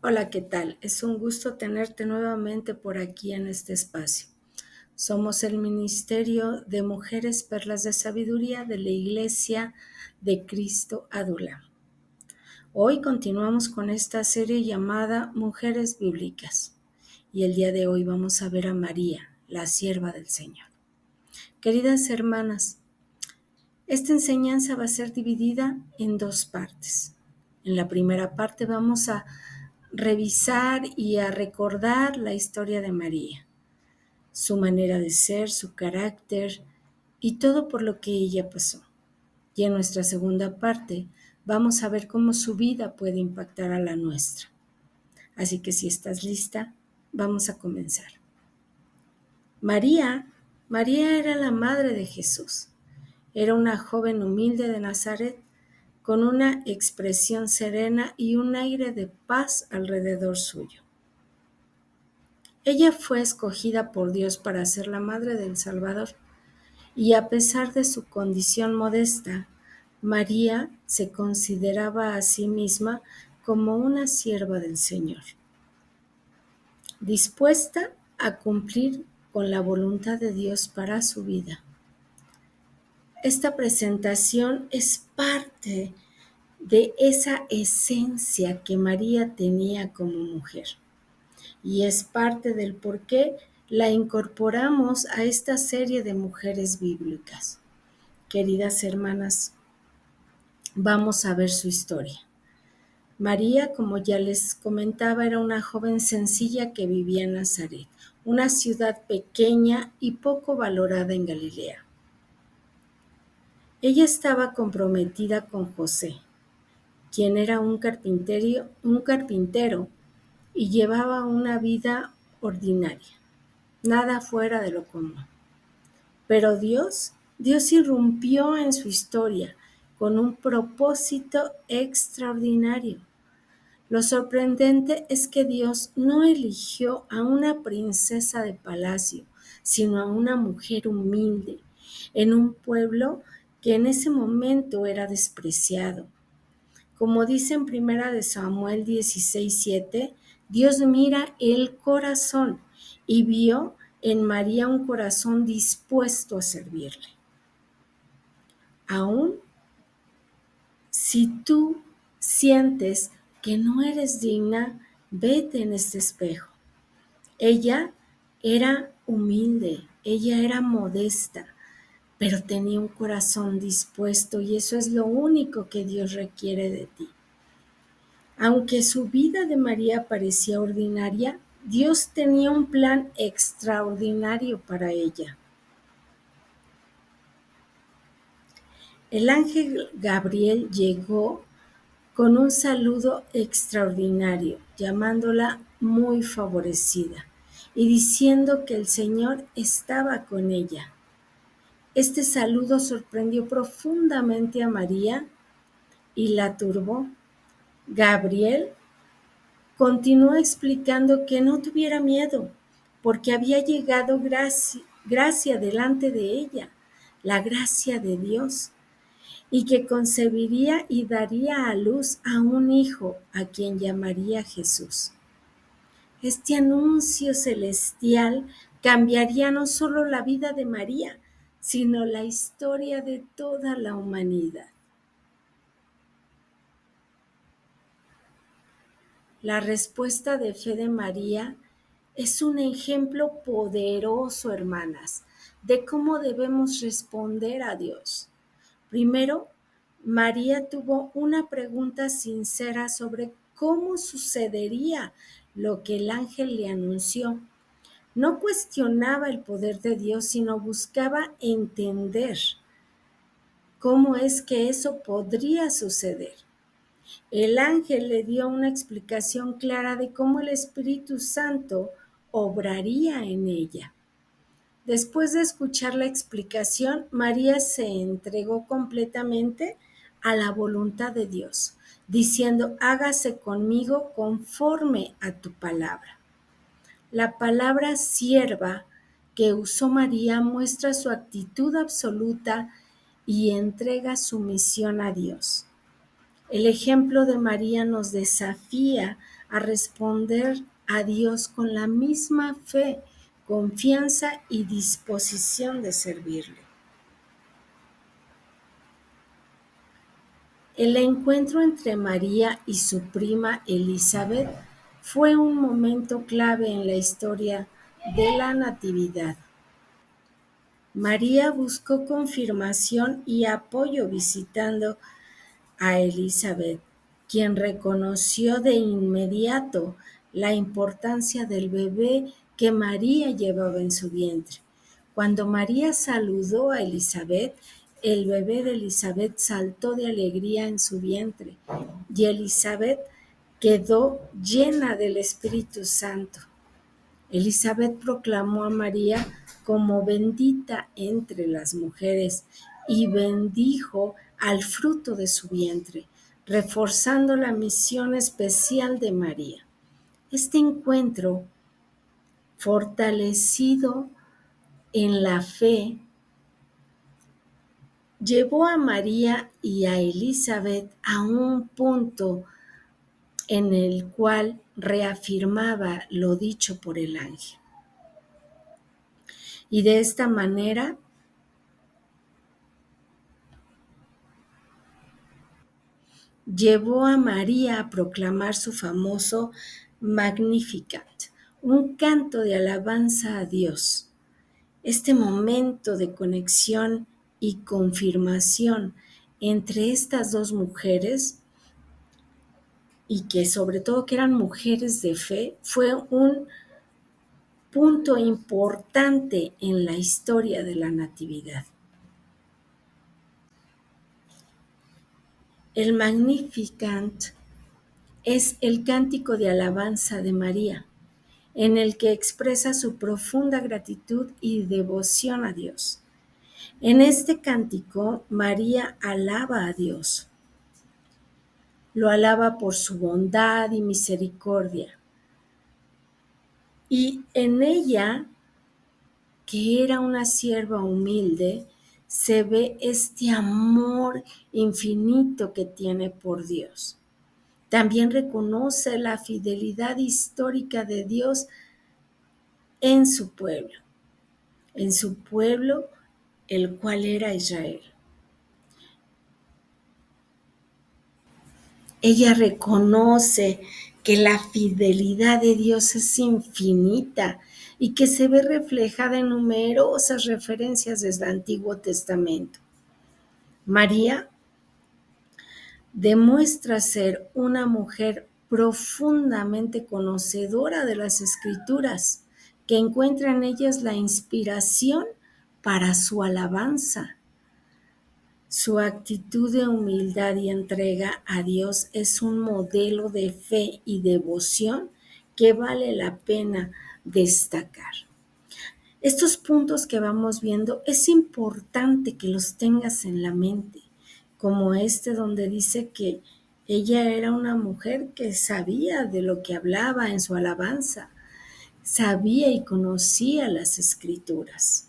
Hola, ¿qué tal? Es un gusto tenerte nuevamente por aquí en este espacio. Somos el Ministerio de Mujeres Perlas de Sabiduría de la Iglesia de Cristo Adula. Hoy continuamos con esta serie llamada Mujeres Bíblicas y el día de hoy vamos a ver a María, la sierva del Señor. Queridas hermanas, esta enseñanza va a ser dividida en dos partes. En la primera parte vamos a revisar y a recordar la historia de María, su manera de ser, su carácter y todo por lo que ella pasó. Y en nuestra segunda parte vamos a ver cómo su vida puede impactar a la nuestra. Así que si estás lista, vamos a comenzar. María era la madre de Jesús. Era una joven humilde de Nazaret con una expresión serena y un aire de paz alrededor suyo. Ella fue escogida por Dios para ser la madre del Salvador, y a pesar de su condición modesta, María se consideraba a sí misma como una sierva del Señor, dispuesta a cumplir con la voluntad de Dios para su vida. Esta presentación es parte de esa esencia que María tenía como mujer. Y es parte del por qué la incorporamos a esta serie de mujeres bíblicas. Queridas hermanas, vamos a ver su historia. María, como ya les comentaba, era una joven sencilla que vivía en Nazaret, una ciudad pequeña y poco valorada en Galilea. Ella estaba comprometida con José, quien era un carpintero y llevaba una vida ordinaria, nada fuera de lo común. Pero Dios irrumpió en su historia con un propósito extraordinario. Lo sorprendente es que Dios no eligió a una princesa de palacio, sino a una mujer humilde, en un pueblo que en ese momento era despreciado. Como dice en Primera de Samuel 16:7, Dios mira el corazón y vio en María un corazón dispuesto a servirle. Aún si tú sientes que no eres digna, vete en este espejo. Ella era humilde, ella era modesta, pero tenía un corazón dispuesto y eso es lo único que Dios requiere de ti. Aunque su vida de María parecía ordinaria, Dios tenía un plan extraordinario para ella. El ángel Gabriel llegó con un saludo extraordinario, llamándola muy favorecida y diciendo que el Señor estaba con ella. Este saludo sorprendió profundamente a María y la turbó. Gabriel continuó explicando que no tuviera miedo, porque había llegado gracia delante de ella, la gracia de Dios, y que concebiría y daría a luz a un hijo a quien llamaría Jesús. Este anuncio celestial cambiaría no solo la vida de María, sino la historia de toda la humanidad. La respuesta de fe de María es un ejemplo poderoso, hermanas, de cómo debemos responder a Dios. Primero, María tuvo una pregunta sincera sobre cómo sucedería lo que el ángel le anunció. No cuestionaba el poder de Dios, sino buscaba entender cómo es que eso podría suceder. El ángel le dio una explicación clara de cómo el Espíritu Santo obraría en ella. Después de escuchar la explicación, María se entregó completamente a la voluntad de Dios, diciendo: hágase conmigo conforme a tu palabra. La palabra sierva que usó María muestra su actitud absoluta y entrega su misión a Dios. El ejemplo de María nos desafía a responder a Dios con la misma fe, confianza y disposición de servirle. El encuentro entre María y su prima Elizabeth fue un momento clave en la historia de la Natividad. María buscó confirmación y apoyo visitando a Elizabeth, quien reconoció de inmediato la importancia del bebé que María llevaba en su vientre. Cuando María saludó a Elizabeth, el bebé de Elizabeth saltó de alegría en su vientre y Elizabeth quedó llena del Espíritu Santo. Elizabeth proclamó a María como bendita entre las mujeres y bendijo al fruto de su vientre, reforzando la misión especial de María. Este encuentro, fortalecido en la fe, llevó a María y a Elizabeth a un punto en el cual reafirmaba lo dicho por el ángel. Y de esta manera llevó a María a proclamar su famoso Magnificat, un canto de alabanza a Dios. Este momento de conexión y confirmación entre estas dos mujeres, y que sobre todo que eran mujeres de fe, fue un punto importante en la historia de la Natividad. El Magnificat es el cántico de alabanza de María, en el que expresa su profunda gratitud y devoción a Dios. En este cántico, María alaba a Dios. Lo alaba por su bondad y misericordia. Y en ella, que era una sierva humilde, se ve este amor infinito que tiene por Dios. También reconoce la fidelidad histórica de Dios en su pueblo, el cual era Israel. Ella reconoce que la fidelidad de Dios es infinita y que se ve reflejada en numerosas referencias desde el Antiguo Testamento. María demuestra ser una mujer profundamente conocedora de las Escrituras, que encuentra en ellas la inspiración para su alabanza. Su actitud de humildad y entrega a Dios es un modelo de fe y devoción que vale la pena destacar. Estos puntos que vamos viendo es importante que los tengas en la mente, como este donde dice que ella era una mujer que sabía de lo que hablaba en su alabanza, sabía y conocía las Escrituras.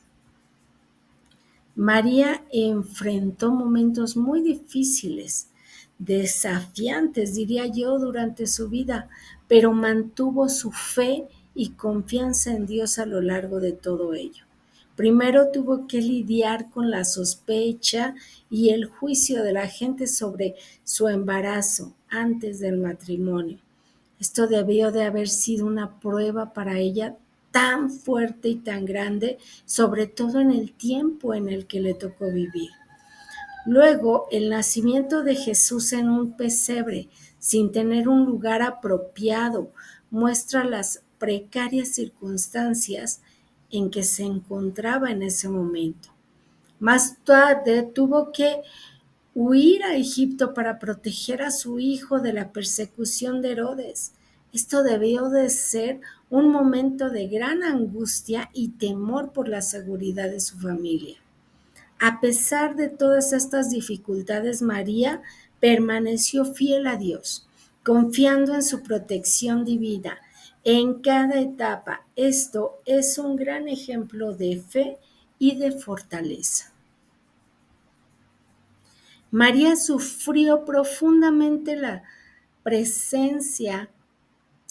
María enfrentó momentos muy difíciles, desafiantes, diría yo, durante su vida, pero mantuvo su fe y confianza en Dios a lo largo de todo ello. Primero tuvo que lidiar con la sospecha y el juicio de la gente sobre su embarazo antes del matrimonio. Esto debió de haber sido una prueba para ella tan fuerte y tan grande, sobre todo en el tiempo en el que le tocó vivir. Luego, el nacimiento de Jesús en un pesebre, sin tener un lugar apropiado, muestra las precarias circunstancias en que se encontraba en ese momento. Más tarde tuvo que huir a Egipto para proteger a su hijo de la persecución de Herodes. Esto debió de ser un momento de gran angustia y temor por la seguridad de su familia. A pesar de todas estas dificultades, María permaneció fiel a Dios, confiando en su protección divina en cada etapa. Esto es un gran ejemplo de fe y de fortaleza. María sufrió profundamente la presencia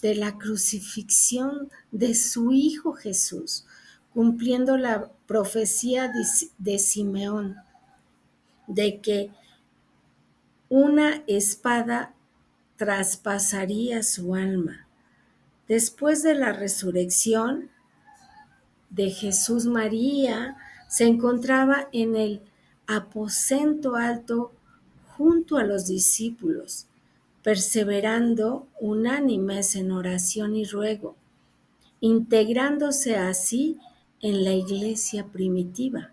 de la crucifixión de su Hijo Jesús, cumpliendo la profecía de Simeón, de que una espada traspasaría su alma. Después de la resurrección de Jesús, María se encontraba en el aposento alto junto a los discípulos, perseverando unánimes en oración y ruego, integrándose así en la iglesia primitiva.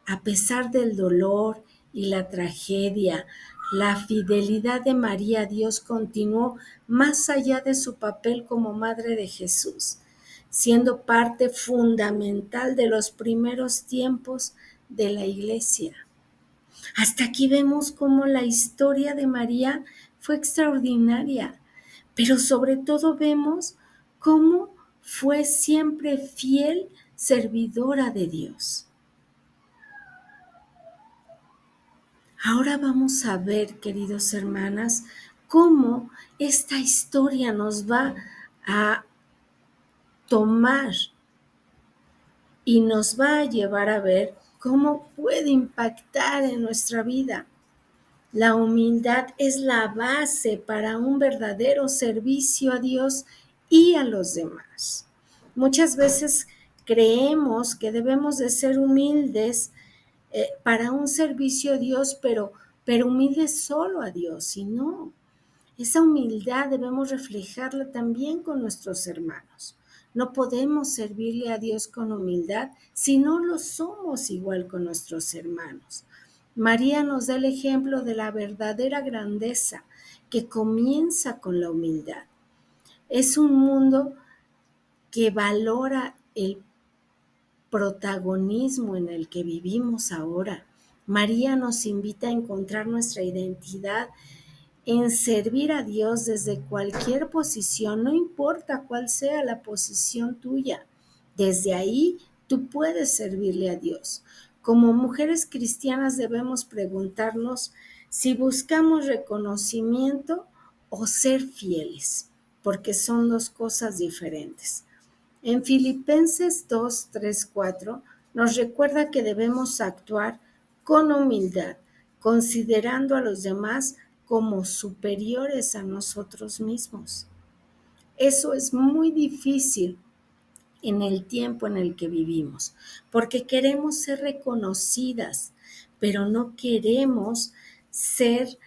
A pesar del dolor y la tragedia, la fidelidad de María a Dios continuó más allá de su papel como madre de Jesús, siendo parte fundamental de los primeros tiempos de la iglesia. Hasta aquí vemos cómo la historia de María fue extraordinaria, pero sobre todo vemos cómo fue siempre fiel servidora de Dios. Ahora vamos a ver, queridos hermanas, cómo esta historia nos va a tomar y nos va a llevar a ver cómo puede impactar en nuestra vida. La humildad es la base para un verdadero servicio a Dios y a los demás. Muchas veces creemos que debemos de ser humildes para un servicio a Dios, pero humildes solo a Dios, y no. Esa humildad debemos reflejarla también con nuestros hermanos. No podemos servirle a Dios con humildad si no lo somos igual con nuestros hermanos. María nos da el ejemplo de la verdadera grandeza que comienza con la humildad. Es un mundo que valora el protagonismo en el que vivimos ahora. María nos invita a encontrar nuestra identidad en servir a Dios desde cualquier posición, no importa cuál sea la posición tuya. Desde ahí tú puedes servirle a Dios. Como mujeres cristianas debemos preguntarnos si buscamos reconocimiento o ser fieles, porque son dos cosas diferentes. En Filipenses 2, 3, 4 nos recuerda que debemos actuar con humildad, considerando a los demás como superiores a nosotros mismos. Eso es muy difícil en el tiempo en el que vivimos, porque queremos ser reconocidas, pero no queremos ser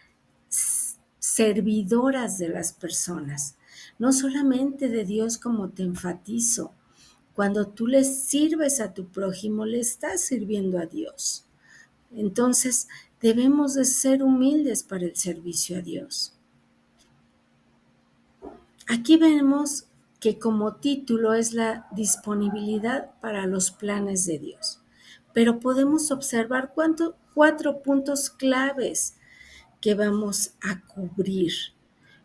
servidoras de las personas, no solamente de Dios, como te enfatizo. Cuando tú le sirves a tu prójimo, le estás sirviendo a Dios. Entonces, debemos de ser humildes para el servicio a Dios. Aquí vemos que como título es la disponibilidad para los planes de Dios, pero podemos observar cuatro puntos claves que vamos a cubrir.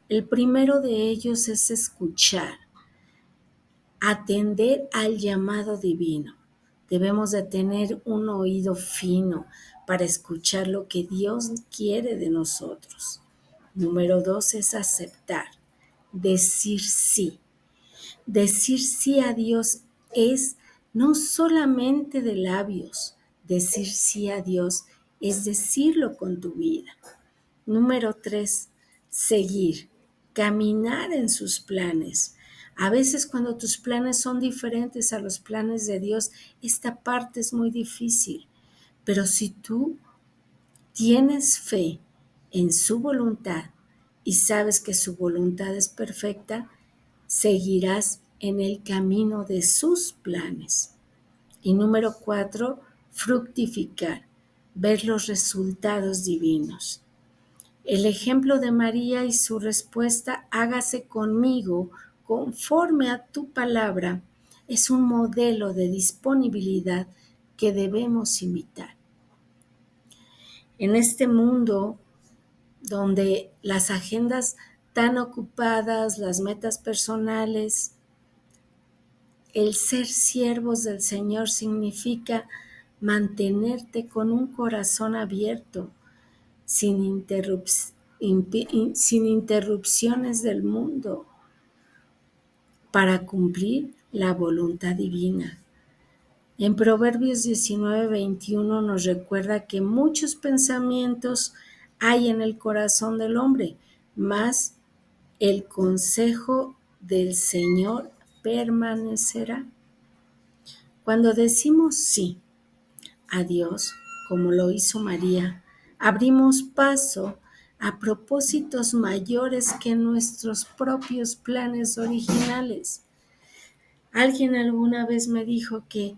El primero de ellos es escuchar, atender al llamado divino. Debemos de tener un oído fino para escuchar lo que Dios quiere de nosotros. Número 2 es aceptar, decir sí. Decir sí a Dios es no solamente de labios, decir sí a Dios es decirlo con tu vida. Número 3, seguir, caminar en sus planes. A veces cuando tus planes son diferentes a los planes de Dios, esta parte es muy difícil. Pero si tú tienes fe en su voluntad y sabes que su voluntad es perfecta, seguirás en el camino de sus planes. Y número 4, fructificar, ver los resultados divinos. El ejemplo de María y su respuesta, hágase conmigo conforme a tu palabra, es un modelo de disponibilidad que debemos imitar. En este mundo donde las agendas tan ocupadas, las metas personales, el ser siervos del Señor significa mantenerte con un corazón abierto, sin interrupciones del mundo. para cumplir la voluntad divina. En Proverbios 19:21 nos recuerda que muchos pensamientos hay en el corazón del hombre, mas el consejo del Señor permanecerá. Cuando decimos sí a Dios, como lo hizo María, abrimos paso a propósitos mayores que nuestros propios planes originales. Alguien alguna vez me dijo que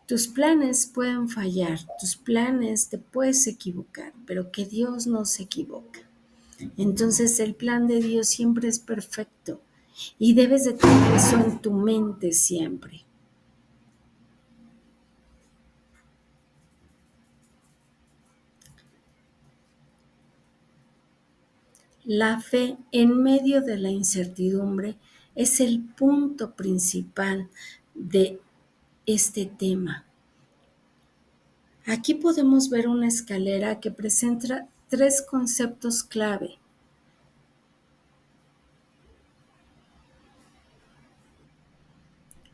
tus planes pueden fallar, tus planes te puedes equivocar, pero que Dios no se equivoca. Entonces el plan de Dios siempre es perfecto y debes de tener eso en tu mente siempre. La fe en medio de la incertidumbre es el punto principal de este tema. Aquí podemos ver una escalera que presenta 3 conceptos clave.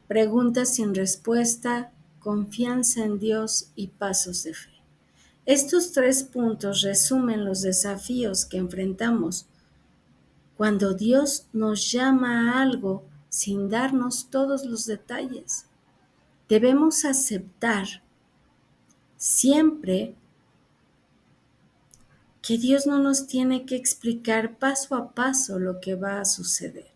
Preguntas sin respuesta, confianza en Dios y pasos de fe. Estos 3 puntos resumen los desafíos que enfrentamos cuando Dios nos llama a algo sin darnos todos los detalles. Debemos aceptar siempre que Dios no nos tiene que explicar paso a paso lo que va a suceder.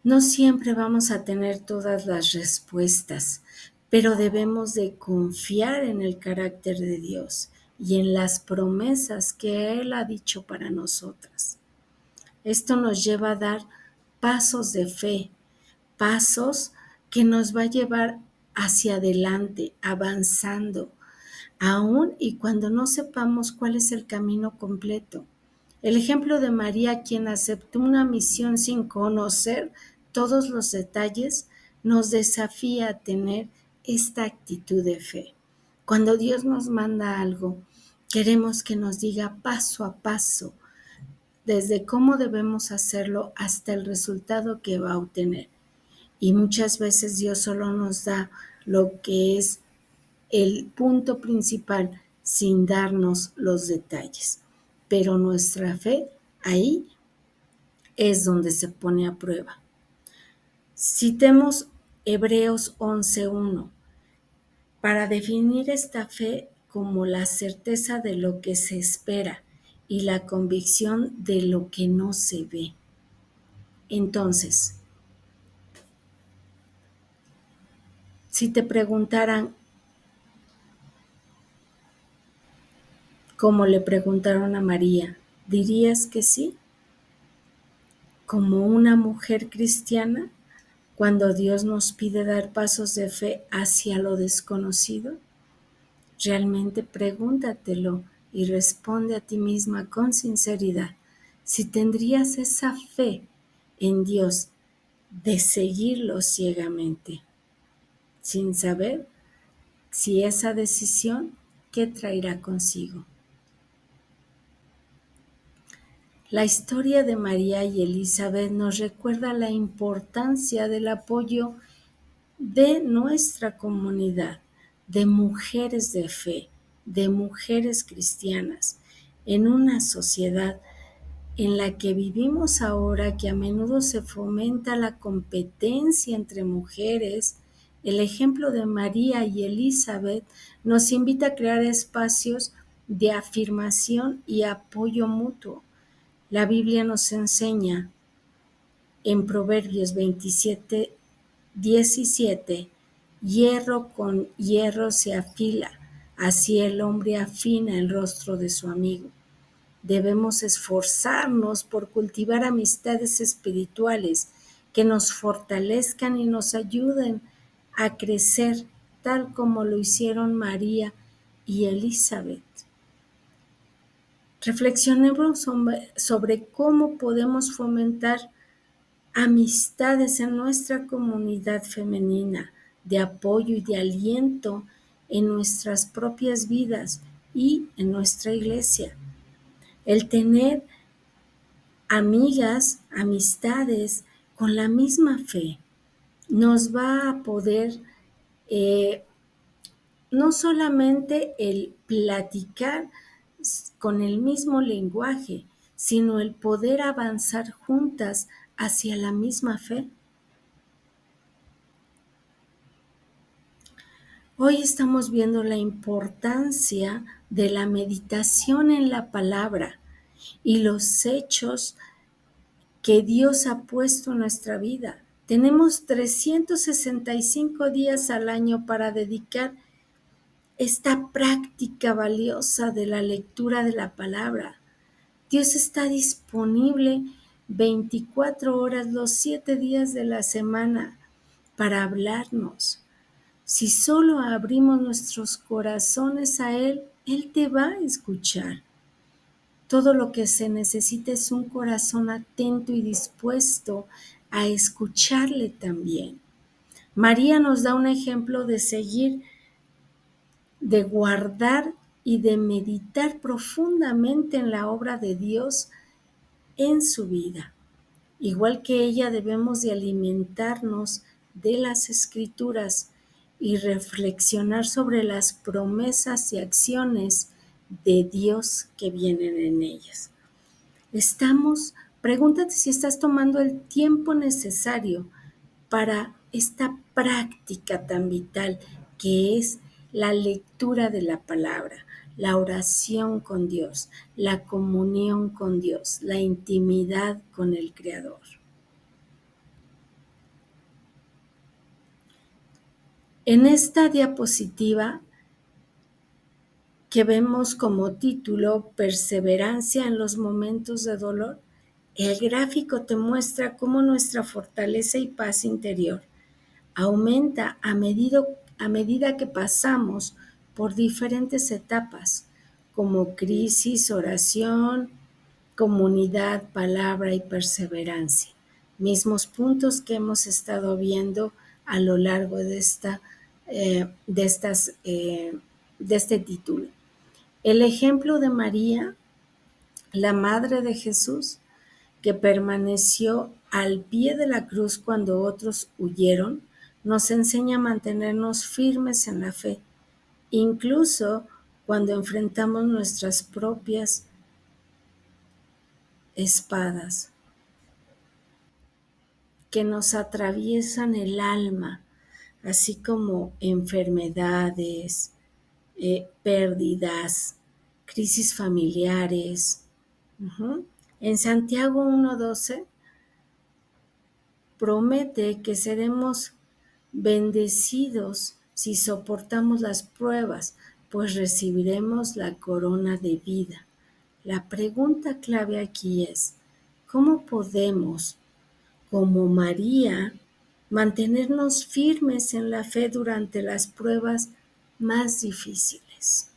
No siempre vamos a tener todas las respuestas, pero debemos de confiar en el carácter de Dios y en las promesas que Él ha dicho para nosotras. Esto nos lleva a dar pasos de fe, pasos que nos va a llevar hacia adelante, avanzando, aún y cuando no sepamos cuál es el camino completo. El ejemplo de María, quien aceptó una misión sin conocer todos los detalles, nos desafía a tener esta actitud de fe. Cuando Dios nos manda algo, queremos que nos diga paso a paso, desde cómo debemos hacerlo hasta el resultado que va a obtener. Y muchas veces Dios solo nos da lo que es el punto principal sin darnos los detalles. Pero nuestra fe ahí es donde se pone a prueba. Citemos Hebreos 11:1 para definir esta fe como la certeza de lo que se espera y la convicción de lo que no se ve. Entonces, si te preguntaran, como le preguntaron a María, ¿dirías que sí? Como una mujer cristiana, cuando Dios nos pide dar pasos de fe hacia lo desconocido, realmente pregúntatelo y responde a ti misma con sinceridad si tendrías esa fe en Dios de seguirlo ciegamente, sin saber si esa decisión, ¿qué traerá consigo? La historia de María y Elizabeth nos recuerda la importancia del apoyo de nuestra comunidad, de mujeres de fe, de mujeres cristianas, en una sociedad en la que vivimos ahora, que a menudo se fomenta la competencia entre mujeres. El ejemplo de María y Elizabeth nos invita a crear espacios de afirmación y apoyo mutuo. La Biblia nos enseña en Proverbios 27:17, hierro con hierro se afila, así el hombre afina el rostro de su amigo. Debemos esforzarnos por cultivar amistades espirituales que nos fortalezcan y nos ayuden a crecer tal como lo hicieron María y Elizabeth. Reflexionemos sobre cómo podemos fomentar amistades en nuestra comunidad femenina, de apoyo y de aliento en nuestras propias vidas y en nuestra iglesia. El tener amigas, amistades con la misma fe. Nos va a poder no solamente el platicar con el mismo lenguaje, sino el poder avanzar juntas hacia la misma fe. Hoy estamos viendo la importancia de la meditación en la palabra y los hechos que Dios ha puesto en nuestra vida. Tenemos 365 días al año para dedicar esta práctica valiosa de la lectura de la palabra. Dios está disponible 24 horas los 7 días de la semana para hablarnos. Si solo abrimos nuestros corazones a Él, Él te va a escuchar. Todo lo que se necesita es un corazón atento y dispuesto a escucharle también. María nos da un ejemplo de seguir, de guardar y de meditar profundamente en la obra de Dios en su vida. Igual que ella, debemos de alimentarnos de las Escrituras y reflexionar sobre las promesas y acciones de Dios que vienen en ellas. Pregúntate si estás tomando el tiempo necesario para esta práctica tan vital que es la lectura de la palabra, la oración con Dios, la comunión con Dios, la intimidad con el Creador. En esta diapositiva que vemos como título Perseverancia en los momentos de dolor, el gráfico te muestra cómo nuestra fortaleza y paz interior aumenta a medida que pasamos por diferentes etapas, como crisis, oración, comunidad, palabra y perseverancia. Mismos puntos que hemos estado viendo a lo largo de este título. El ejemplo de María, la madre de Jesús, que permaneció al pie de la cruz cuando otros huyeron, nos enseña a mantenernos firmes en la fe, incluso cuando enfrentamos nuestras propias espadas que nos atraviesan el alma, así como enfermedades, pérdidas, crisis familiares. En Santiago 1:12 promete que seremos bendecidos si soportamos las pruebas, pues recibiremos la corona de vida. La pregunta clave aquí es, ¿cómo podemos, como María, mantenernos firmes en la fe durante las pruebas más difíciles?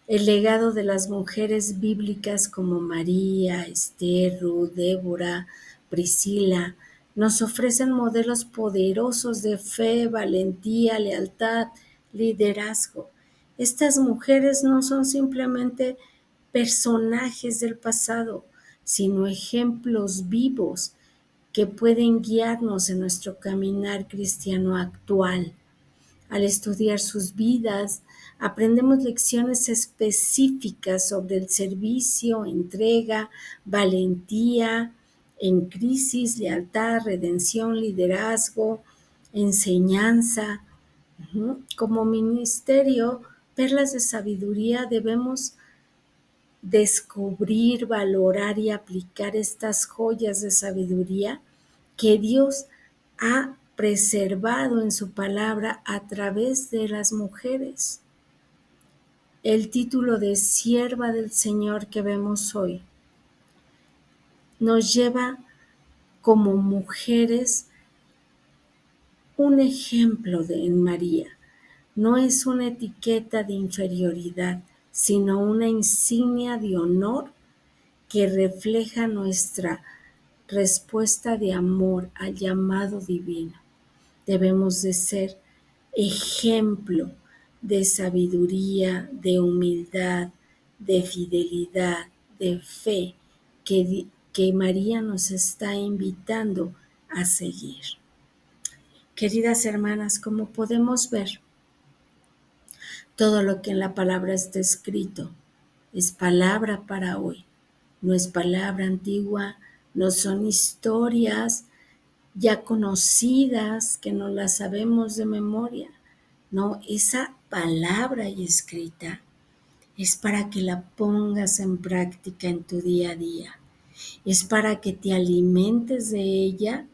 El legado de las mujeres bíblicas como María, Esther, Ruth, Débora, Priscila, nos ofrecen modelos poderosos de fe, valentía, lealtad, liderazgo. Estas mujeres no son simplemente personajes del pasado, sino ejemplos vivos que pueden guiarnos en nuestro caminar cristiano actual. Al estudiar sus vidas, aprendemos lecciones específicas sobre el servicio, entrega, valentía, en crisis, lealtad, redención, liderazgo, enseñanza. Como ministerio, perlas de sabiduría, debemos descubrir, valorar y aplicar estas joyas de sabiduría que Dios ha preservado en su palabra a través de las mujeres. El título de sierva del Señor que vemos hoy nos lleva como mujeres un ejemplo en María. No es una etiqueta de inferioridad, sino una insignia de honor que refleja nuestra respuesta de amor al llamado divino. Debemos de ser ejemplo de sabiduría, de humildad, de fidelidad, de fe que María nos está invitando a seguir. Queridas hermanas, como podemos ver, todo lo que en la palabra está escrito es palabra para hoy, no es palabra antigua, no son historias ya conocidas que no las sabemos de memoria. No, esa palabra y escrita es para que la pongas en práctica en tu día a día. Es para que te alimentes de ella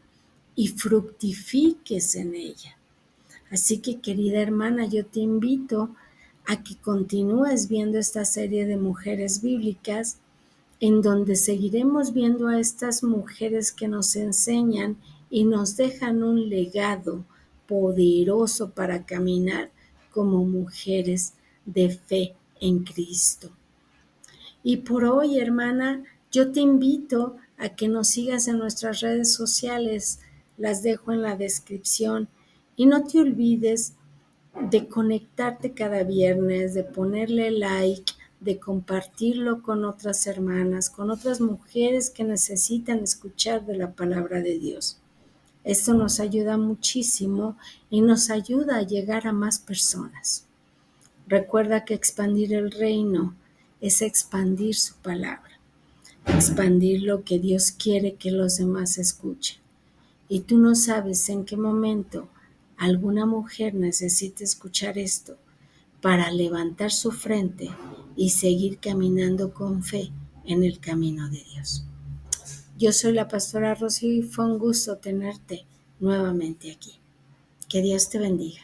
y fructifiques en ella. Así que, querida hermana, yo te invito a que continúes viendo esta serie de mujeres bíblicas en donde seguiremos viendo a estas mujeres que nos enseñan y nos dejan un legado poderoso para caminar como mujeres de fe en Cristo. Y por hoy, hermana, yo te invito a que nos sigas en nuestras redes sociales, las dejo en la descripción, y no te olvides de conectarte cada viernes, de ponerle like, de compartirlo con otras hermanas, con otras mujeres que necesitan escuchar de la palabra de Dios. Esto nos ayuda muchísimo y nos ayuda a llegar a más personas. Recuerda que expandir el reino es expandir su palabra, expandir lo que Dios quiere que los demás escuchen. Y tú no sabes en qué momento alguna mujer necesita escuchar esto para levantar su frente y seguir caminando con fe en el camino de Dios. Yo soy la pastora Rocío y fue un gusto tenerte nuevamente aquí. Que Dios te bendiga.